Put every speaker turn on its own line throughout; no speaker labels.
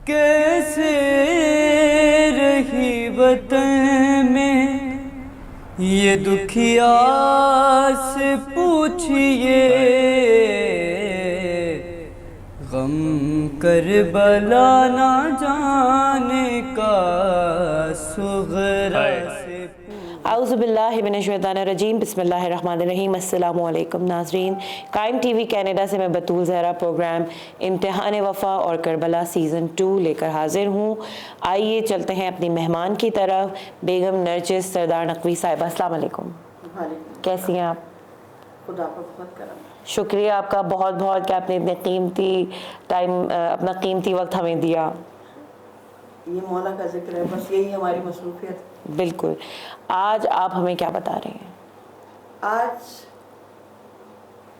کیسے رہی وطن میں یہ دکھیا سے پوچھئے، غم کربلا نہ جانے کا صغرا سے۔
اعوذ باللہ من الشیطان الرجیم، بسم اللہ الرحمن الرحیم۔ السلام علیکم ناظرین، قائم ٹی وی کینیڈا سے میں بطول زہرا پروگرام امتحان وفا اور کربلا سیزن 2 لے کر حاضر ہوں۔ آئیے چلتے ہیں اپنی مہمان کی طرف، بیگم نرجس سردار نقوی صاحبہ۔ السلام علیکم، کیسی ہیں آپ؟
خدا کا بہت کرم۔
شکریہ آپ کا بہت بہت کہ آپ نے اتنے قیمتی ٹائم، اپنا قیمتی وقت ہمیں دیا۔
یہ مولا کا ذکر ہے، بس یہی ہماری مصروفیت۔
بالکل۔ آج آپ ہمیں کیا بتا رہے ہیں؟
آج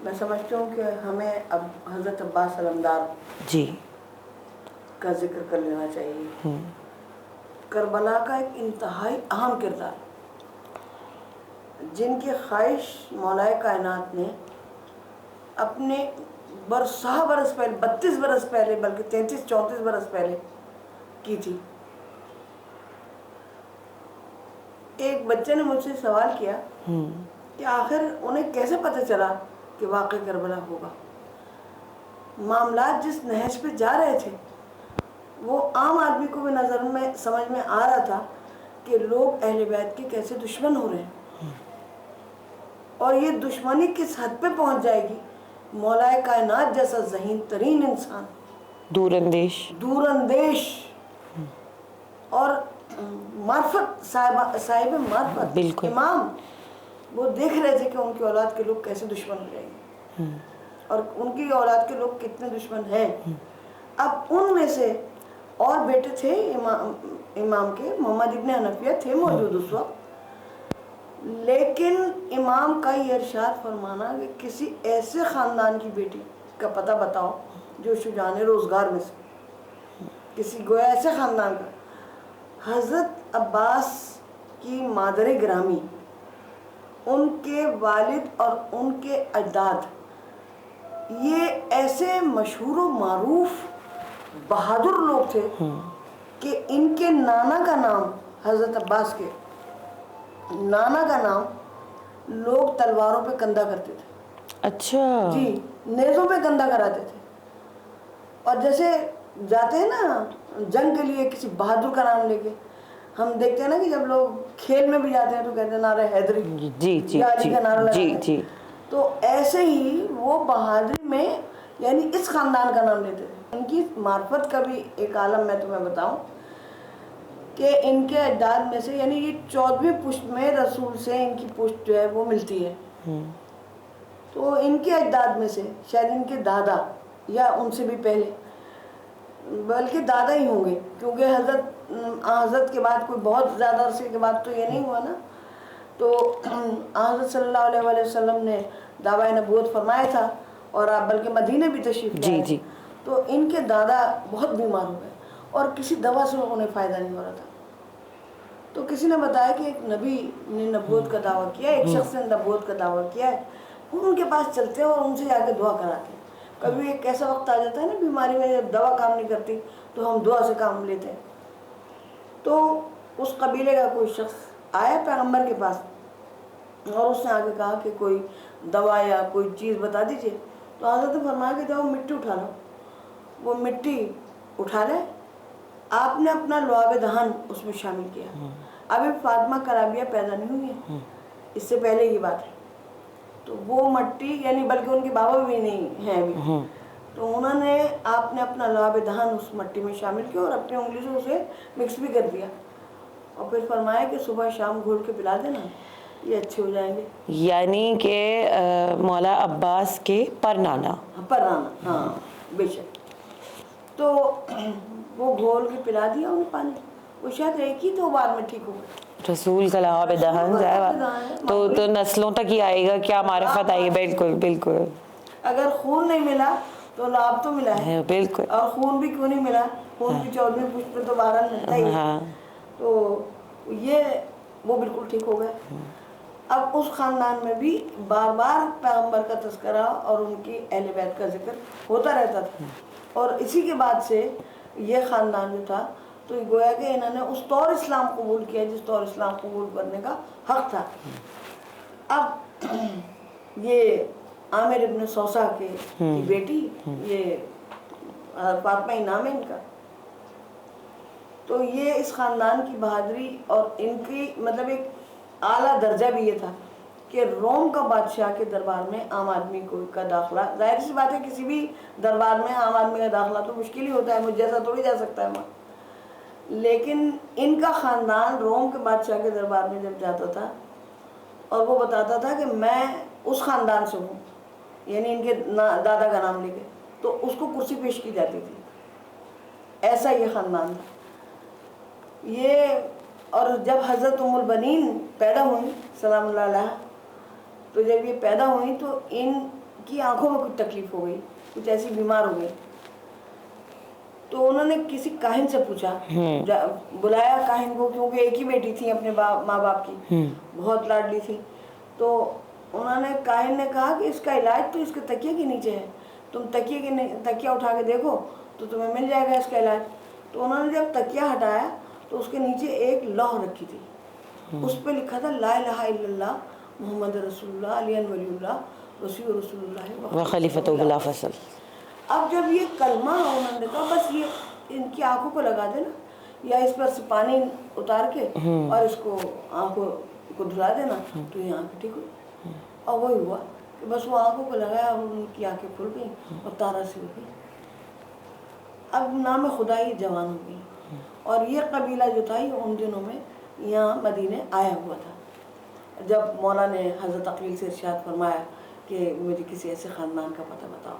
میں سمجھتی ہوں کہ ہمیں اب حضرت عباس علمدار
جی
کا ذکر کر لینا چاہیے۔ کربلا کا ایک انتہائی اہم کردار، جن کی خواہش مولا کائنات نے اپنے برسہ برس پہلے، 32 برس پہلے، بلکہ 33-34 برس پہلے کی تھی۔ ایک بچے نے مجھ سے سوال کیا کہ آخر انہیں کیسے پتہ چلا کہ واقع کربلا ہوگا؟ معاملات جس نہج پہ جا رہے تھے وہ عام آدمی کو بھی نظر میں سمجھ میں آ رہا تھا کہ لوگ اہل بیت کے کیسے دشمن ہو رہے ہیں، اور یہ دشمنی کس حد پہ پہنچ جائے گی۔ مولا کائنات جیسا ذہین ترین انسان، دور اندیش اور معرفت صاحب معرفت امام، وہ دیکھ رہے تھے کہ ان کی اولاد کے لوگ کیسے دشمن ہو جائیں گے اور ان کی اولاد کے لوگ کتنے دشمن ہیں۔ اب ان میں سے اور بیٹے تھے امام کے، محمد ابن حنفیہ تھے موجود اس وقت، لیکن امام کا یہ ارشاد فرمانا کہ کسی ایسے خاندان کی بیٹی کا پتہ بتاؤ جو شجاعان روزگار میں سے، کسی گویا ایسے خاندان کا۔ حضرت عباس کی مادر گرامی، ان کے والد اور ان کے اجداد یہ ایسے مشہور و معروف بہادر لوگ تھے کہ ان کے نانا کا نام، حضرت عباس کے نانا کا نام لوگ تلواروں پہ کندھا کرتے تھے۔
اچھا
جی، نیزوں پہ کندھا کراتے تھے۔ اور جیسے جاتے ہیں نا جنگ کے لیے کسی بہادر کا نام لے کے، ہم دیکھتے ہیں نا کہ جب لوگ کھیل میں بھی جاتے ہیں تو کہتے ہیں نعرہ حیدری،
جی
علی کا نعرہ لگاتے ہیں۔
جی، تو
ایسے ہی وہ بہادری میں یعنی اس خاندان کا نام لیتے تھے۔ ان کی معرفت کا بھی ایک عالم میں تمہیں بتاؤں کہ ان کے اجداد میں سے، یعنی یہ 14ویں پشت میں رسول سے ان کی پشت جو ہے وہ ملتی ہے، تو ان کے اجداد میں سے شاید ان کے دادا یا ان سے بھی پہلے، بلکہ دادا ہی ہوں گے، کیونکہ حضرت کے بعد کوئی بہت زیادہ عرصے کے بعد تو یہ نہیں ہوا نا۔ تو حضرت صلی اللہ علیہ وآلہ وسلم نے دعویٰ نبوت فرمایا تھا اور آپ بلکہ مدینہ بھی تشریف لائے۔
جی
تو ان کے دادا بہت بیمار ہو گئے اور کسی دوا سے انہیں فائدہ نہیں ہو رہا تھا، تو کسی نے بتایا کہ ایک نبی نے نبوت کا دعویٰ کیا ہے، ایک شخص نے نبوت کا دعویٰ کیا ہے، ان کے پاس چلتے ہیں اور ان سے جا کے دعا کراتے ہیں۔ کبھی ایک ایسا وقت آ جاتا ہے نا بیماری میں جب دوا کام نہیں کرتی تو ہم دعا سے کام لیتے ہیں۔ تو اس قبیلے کا کوئی شخص آیا پیغمبر کے پاس اور اس نے آگے کہا کہ کوئی دوا یا کوئی چیز بتا دیجئے، تو حضرت نے فرمایا کہ جاؤ مٹی اٹھا لو۔ وہ مٹی اٹھا لے، آپ نے اپنا لعاب دہن اس میں شامل کیا۔ ابھی فاطمہ کرابیہ پیدا نہیں ہوئی ہے، اس سے پہلے کی بات ہے۔ تو وہ مٹی، یعنی بلکہ ان کے بابا بھی نہیں ہیں ابھی، تو انہوں نے، آپ نے اپنا لعاب دہن اس مٹی میں شامل کیا اور اپنی انگلی سے اسے مکس بھی کر دیا، اور پھر فرمایا کہ صبح شام گھول کے پلا دینا، یہ اچھے ہو جائیں گے۔
یعنی کہ مولا عباس کے پرنانا،
ہاں بے شک۔ تو وہ گھول کے پلا دیا انہیں پانی، وہ شاید ایک ہی 2 بار میں ٹھیک ہو گئے۔
رسول کا لعاب دہن تو نسلوں تک ہی آئے گا، کیا معرفت آئے گی۔ بالکل
اگر خون نہیں ملا تو لعاب تو ملا ہے،
بالکل،
اور خون بھی کیوں نہیں ملا، خون کی 14ویں پشت پہ تو بہرحال ملتا ہی ہے۔ تو یہ وہ بالکل ٹھیک ہو گئے۔ اب اس خاندان میں بھی بار بار پیغمبر کا تذکرہ اور ان کی اہل بیت کا ذکر ہوتا رہتا تھا، اور اسی کے بعد سے یہ خاندان جو تھا تو گویا کہ انہوں نے اس طور اسلام قبول کیا جس طور اسلام قبول کرنے کا حق تھا. اب یہ عامر ابن سوسہ کی بیٹی، یہ فاطمہ نام ہے ان کا، تو یہ اس خاندان کی بہادری اور ان کی مطلب ایک اعلیٰ درجہ بھی یہ تھا کہ روم کا بادشاہ کے دربار میں عام آدمی کا داخلہ، ظاہر سی بات ہے کسی بھی دربار میں عام آدمی کا داخلہ تو مشکل ہی ہوتا ہے، مجھ جیسا تھوڑی جا سکتا ہے وہاں، لیکن ان کا خاندان روم کے بادشاہ کے دربار میں جب جاتا تھا اور وہ بتاتا تھا کہ میں اس خاندان سے ہوں، یعنی ان کے دادا کا نام لے کے، تو اس کو کرسی پیش کی جاتی تھی. ایسا یہ خاندان تھا یہ. اور جب حضرت ام البنین پیدا ہوئیں سلام اللہ علیہ، تو جب یہ پیدا ہوئیں تو ان کی آنکھوں میں کچھ تکلیف ہو گئی، کچھ ایسی بیمار ہو گئی. تو انہوں نے کسی کاہن سے پوچھا، بلایا کاہن کو، کیونکہ ایک ہی بیٹی تھی اپنے ماں باپ کی، بہت لاڈلی تھی. تو انہوں نے کاہن نے کہا کہ اس کا علاج تو اس کے تکیے کے نیچے ہے، تم تکیہ اٹھا کے دیکھو تو تمہیں مل جائے گا اس کا علاج. تو انہوں نے جب تکیہ ہٹایا تو اس کے نیچے ایک لوح رکھی تھی، اس پہ لکھا تھا لا الہ الا اللہ محمد رسول اللہ علی ولی اللہ وسیع رسول اللہ
وخلیفۃ بلا فصل.
اب جب یہ کلمہ انہوں نے کہا بس یہ ان کی آنکھوں کو لگا دینا، یا اس پر سے پانی اتار کے اور اس کو آنکھوں کو دھلا دینا تو یہ آنکھیں ٹھیک ہوئی. اور وہی ہوا کہ بس وہ آنکھوں کو لگایا اور ان کی آنکھیں کھل گئیں اور تارا سی ہو گئی. اب نام خدا یہ جوان ہو گئی. اور یہ قبیلہ جو تھا یہ ان دنوں میں یہاں مدینے آیا ہوا تھا. جب مولا نے حضرت عقیل سے ارشاد فرمایا کہ مجھے کسی ایسے خاندان کا پتہ بتاؤ.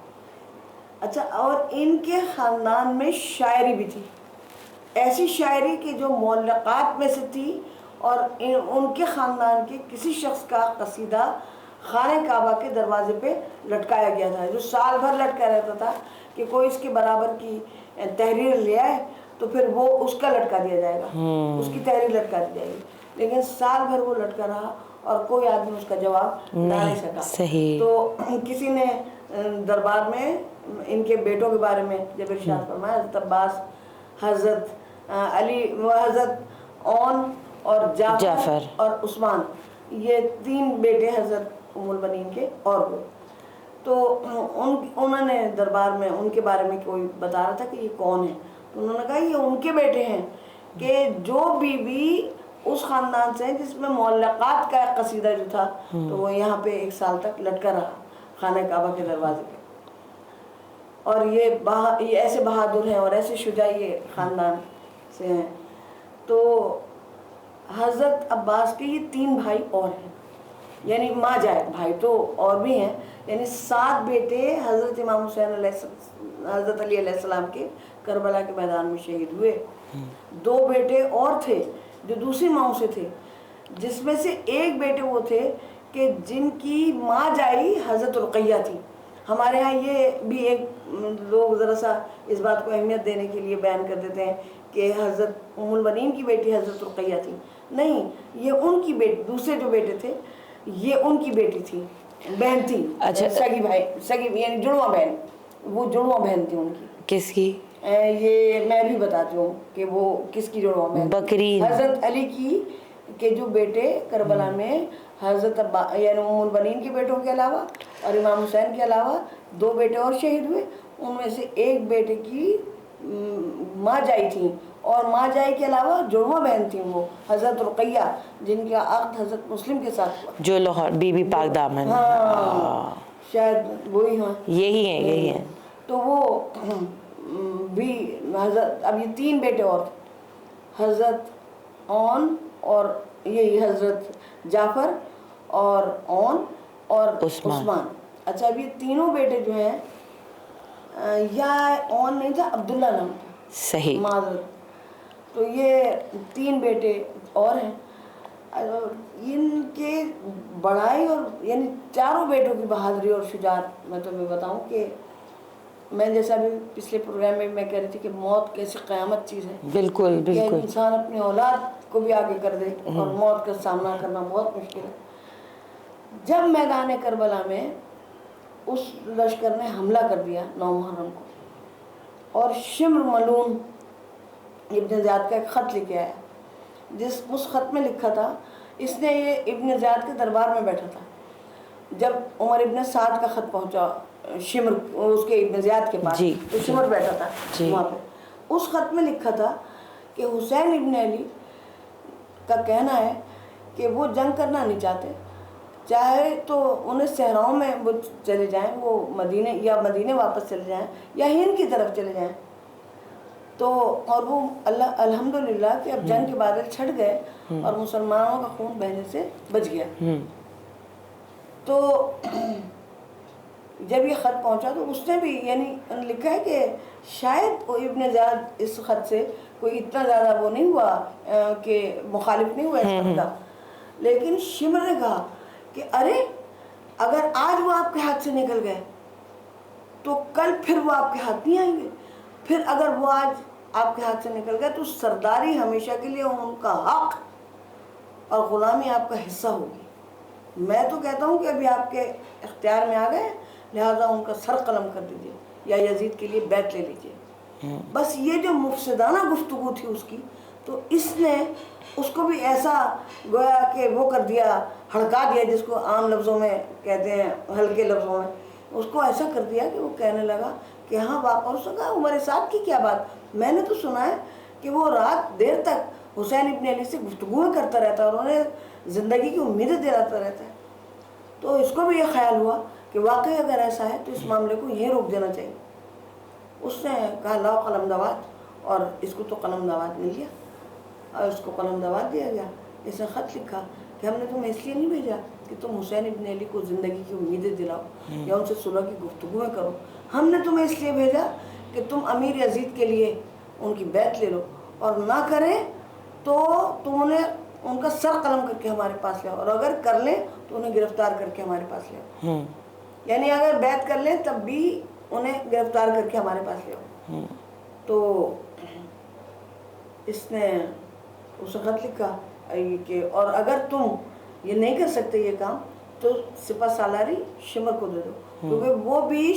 اچھا، اور ان کے خاندان میں شاعری بھی تھی، ایسی شاعری کہ جو معلقات میں سے تھی، اور ان کے خاندان کے کسی شخص کا قصیدہ خانہ کعبہ کے دروازے پہ لٹکایا گیا تھا، جو سال بھر لٹکا رہتا تھا کہ کوئی اس کے برابر کی تحریر لے آئے تو پھر وہ اس کا لٹکا دیا جائے گا، اس کی تحریر لٹکا دی جائے گی. لیکن سال بھر وہ لٹکا رہا اور کوئی آدمی اس کا جواب نہیں سکا. تو کسی نے دربار میں ان کے بیٹوں کے بارے میں جب ارشاد فرمایا، حضرت عباس، حضرت علی، حضرت اون اور جعفر اور عثمان، یہ 3 بیٹے حضرت ام البنین کے اور ہوئے. تو انہوں نے دربار میں ان کے بارے میں کوئی بتا رہا تھا کہ یہ کون ہے، تو انہوں نے کہا یہ ان کے بیٹے ہیں کہ جو بیوی اس خاندان سے جس میں معلقات کا ایک قصیدہ جو تھا تو وہ یہاں پہ 1 سال تک لٹکا رہا خانہ کعبہ کے دروازے پہ. اور یہ ایسے بہادر ہیں اور ایسے شجاع یہ خاندان سے ہیں. تو حضرت عباس کے یہ 3 بھائی اور ہیں، یعنی ماں جائے بھائی تو اور بھی ہیں، یعنی 7 بیٹے حضرت امام حسین حضرت علی علیہ السلام کے کربلا کے میدان میں شہید ہوئے. 2 بیٹے اور تھے جو دوسری ماؤں سے تھے، جس میں سے ایک بیٹے وہ تھے کہ جن کی ماں جائی حضرت رقیہ تھی. ہمارے ہاں یہ بھی ایک لوگ ذرا سا اس بات کو اہمیت دینے کے لیے بیان کر دیتے ہیں کہ حضرت ام البنین کی بیٹی حضرت رقیہ تھی. نہیں، یہ ان کی بیٹی، دوسرے جو بیٹے تھے یہ ان کی بیٹی تھی، بہن تھی. اچھا، سگی بھائی، سگی یعنی جڑواں بہن، وہ جڑواں بہن تھی ان کی.
کس کی؟
یہ میں بھی بتاتی ہوں کہ وہ کس کی جڑواں بہن.
بکری
حضرت علی کی کے جو بیٹے کربلا میں حضرت یعنی ام البنین کے بیٹوں کے علاوہ اور امام حسین کے علاوہ 2 بیٹے اور شہید ہوئے. ان میں سے ایک بیٹے کی ماں جائی تھی، اور ماں جائی کے علاوہ جڑواں بہن تھیں وہ حضرت رقیہ، جن کا عقد حضرت مسلم کے ساتھ ہوا،
جو لاہور بی بی پاک دامن.
ہاں شاید وہی ہیں،
یہی ہیں.
تو وہ بھی حضرت، اب یہ 3 بیٹے اور حضرت اون اور یہی حضرت جعفر اور اون اور عثمان. اچھا، اب یہ تینوں بیٹے جو ہیں، یا اون نہیں تھا، عبداللہ نام تھا،
صحیح
معذرت. تو یہ 3 بیٹے اور ہیں. ان کے بڑائی اور یعنی چاروں بیٹوں کی بہادری اور شجاعت میں تمہیں بتاؤں کہ میں جیسا بھی پچھلے پروگرام میں کہہ رہی تھی کہ موت کیسی قیامت چیز ہے.
بالکل
کہ انسان اپنی اولاد کو بھی آگے کر دے اور موت کا سامنا کرنا بہت مشکل ہے. جب میدان کربلا میں اس لشکر نے حملہ کر دیا 9 محرم کو، اور شمر ملون ابن زیاد کا ایک خط لے کے آیا، اس خط میں لکھا تھا، اس نے یہ ابن زیاد کے دربار میں بیٹھا تھا جب عمر ابن سعد کا خط پہنچا شمر اس کے ابن زیاد کے پاس، تو شمر بیٹھا تھا وہاں پہ. اس خط میں لکھا تھا کہ حسین ابن علی کا کہنا ہے کہ وہ جنگ کرنا نہیں چاہتے، چاہے تو انہیں صحراؤں میں وہ چلے جائیں، وہ مدینے واپس چلے جائیں یا ہند کی طرف چلے جائیں. تو اور وہ الحمدللہ کہ اب جنگ کے بادل چھٹ گئے اور مسلمانوں کا خون بہنے سے بچ گیا. تو جب یہ خط پہنچا تو اس نے بھی یعنی لکھا ہے کہ شاید وہ ابن زیاد اس خط سے کوئی اتنا زیادہ وہ نہیں ہوا کہ مخالف نہیں ہوا اس خط کا، لیکن شمر نے کہا کہ ارے اگر آج وہ آپ کے ہاتھ سے نکل گئے تو کل پھر وہ آپ کے ہاتھ نہیں آئیں گے، پھر اگر وہ آج آپ کے ہاتھ سے نکل گئے تو سرداری ہمیشہ کے لیے ان کا حق اور غلامی آپ کا حصہ ہوگی. میں تو کہتا ہوں کہ ابھی آپ کے اختیار میں آ گئے، لہٰذا ان کا سر قلم کر دیجئے یا یزید کے لیے بیعت لے لیجئے. بس یہ جو مفسدانہ گفتگو تھی اس کی، تو اس نے اس کو بھی ایسا گویا کہ وہ کر دیا، ہڑکا دیا، جس کو عام لفظوں میں کہتے ہیں ہلکے لفظوں میں، اس کو ایسا کر دیا کہ وہ کہنے لگا کہ ہاں واقعہ ہو سکا عمر سعد کی کیا بات، میں نے تو سنا ہے کہ وہ رات دیر تک حسین ابن علی سے گفتگویں کرتا رہتا ہے اور انہیں زندگی کی امیدیں دلاتا رہتا ہے. تو اس کو بھی یہ خیال ہوا کہ واقعی اگر ایسا ہے تو اس معاملے کو یہ روک دینا چاہیے. اس نے کہا لاؤ قلم دوات، اور اس کو تو قلم دوات مل گیا اور اس کو قلم دوات دیا گیا. اس نے خط لکھا کہ ہم نے تمہیں اس لیے نہیں بھیجا کہ تم حسین ابن علی کو زندگی کی امیدیں دلاؤ یا ان سے صلح کی گفتگویں کرو، ہم نے تمہیں اس لیے بھیجا کہ تم امیر یزید کے لیے ان کی بیعت لے لو، اور نہ کریں تو تم انہیں ان کا سر قلم کر کے ہمارے پاس لے آؤ، اور اگر کر لیں تو انہیں گرفتار کر کے ہمارے پاس لے آؤ. یعنی اگر بیعت کر لیں تب بھی انہیں گرفتار کر کے ہمارے پاس لے آؤ. تو اس نے خط لکھا کہ اور اگر تم یہ نہیں کر سکتے یہ کام تو سپہ سالاری شمر کو دے دو، کیونکہ وہ بھی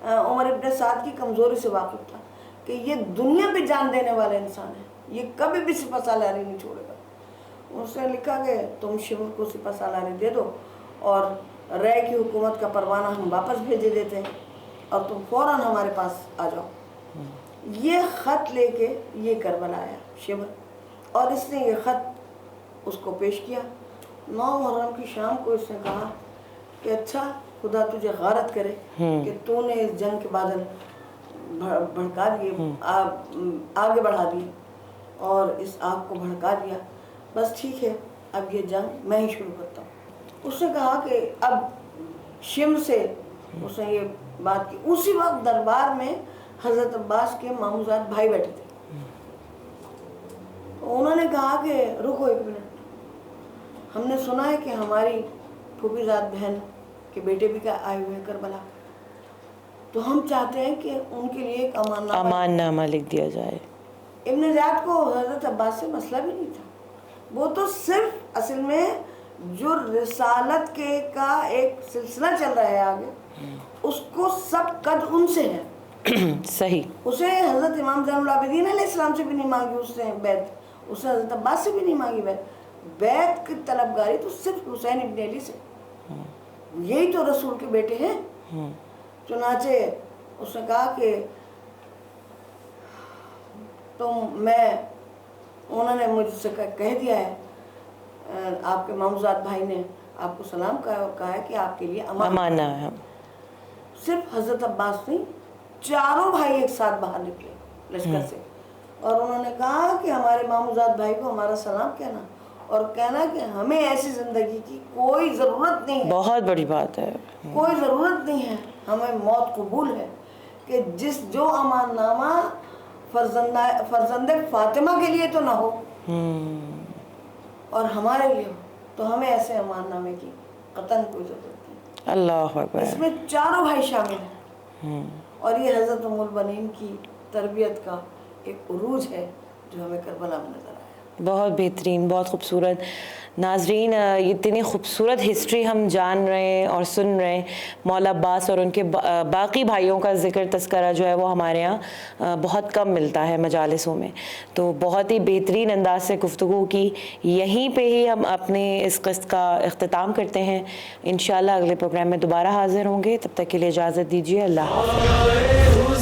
عمر ابن سعد کی کمزوری سے واقف تھا کہ یہ دنیا پہ جان دینے والا انسان ہے، یہ کبھی بھی سپہ سالاری نہیں چھوڑے گا. اس نے لکھا کہ تم شمر کو سپہ سالاری دے دو اور رے کی حکومت کا پروانہ ہم واپس بھیجے دیتے ہیں اور تم فوراً ہمارے پاس آ جاؤ. یہ خط لے کے یہ کربلا آیا شمر، اور اس نے یہ خط اس کو پیش کیا. 9 محرم کی شام کو اس نے کہا کہ اچھا خدا تجھے غارت کرے کہ تو نے اس جنگ کے بادل بھڑکا دیے، آگے بڑھا دیے اور اس آگ کو بھڑکا دیا. بس ٹھیک ہے، اب یہ جنگ میں ہی شروع کرتا ہوں. اس نے کہا کہ اب شمر سے اس نے یہ بات کی. اسی وقت دربار میں حضرت عباس کے ماموزاد بھائی بیٹھے تھے. انہوں نے کہا کہ رکو ایک منٹ، ہم نے سنا ہے کہ ہماری پھوپھی زاد بہن کے بیٹے بھی آئے ہوئے ہیں کربلا، تو ہم چاہتے ہیں کہ ان کے لیے ایک
امان نامہ لکھ دیا جائے.
ابن زیاد کو حضرت عباس سے مسئلہ بھی نہیں تھا، وہ تو صرف اصل میں جو رسالت کے کا ایک سلسلہ چل رہا ہے آگے، اس کو سب قدر ان سے ہے.
صحیح.
اسے حضرت امام زین العابدین علیہ السلام سے بھی نہیں مانگی اس نے بیعت، اس نے حضرت عباس سے بھی نہیں مانگی بیعت کی طلبگاری تو صرف حسین ابن علی سے. یہی تو رسول کے بیٹے ہیں. چنانچہ اس نے کہا کہ انہوں نے مجھ سے کہہ دیا ہے، آپ کے ماموزاد بھائی نے آپ کو سلام کہا ہے کہ آپ کے لیے امان
ہے.
صرف حضرت عباس نہیں، چاروں بھائی ایک ساتھ باہر نکلے لشکر سے، اور انہوں نے کہا کہ ہمارے ماموزاد بھائی کو ہمارا سلام کہنا اور کہنا کہ ہمیں ایسی زندگی کی کوئی ضرورت نہیں ہے.
بہت بڑی بات ہے.
کوئی ضرورت نہیں ہے، ہمیں موت قبول ہے کہ جو امان نامہ فرزند فاطمہ کے لیے تو نہ ہو اور ہمارے لیے ہو، تو ہمیں ایسے امان نامے کی قطعاً کوئی ضرورت نہیں.
اللہ اکبر.
اس میں چاروں بھائی شامل ہیں، اور یہ حضرت ام البنین کی تربیت کا ایک عروج ہے جو ہمیں کربلا میں نظر آیا.
بہت بہترین، بہت خوبصورت. ناظرین، یہ اتنی خوبصورت ہسٹری ہم جان رہے ہیں اور سن رہے ہیں. مولا عباس اور ان کے باقی بھائیوں کا ذکر تذکرہ جو ہے وہ ہمارے یہاں بہت کم ملتا ہے مجالسوں میں. تو بہت ہی بہترین انداز سے گفتگو کی. یہیں پہ ہی ہم اپنے اس قسط کا اختتام کرتے ہیں. انشاءاللہ اگلے پروگرام میں دوبارہ حاضر ہوں گے. تب تک کے لیے اجازت دیجیے. اللہ حافظ.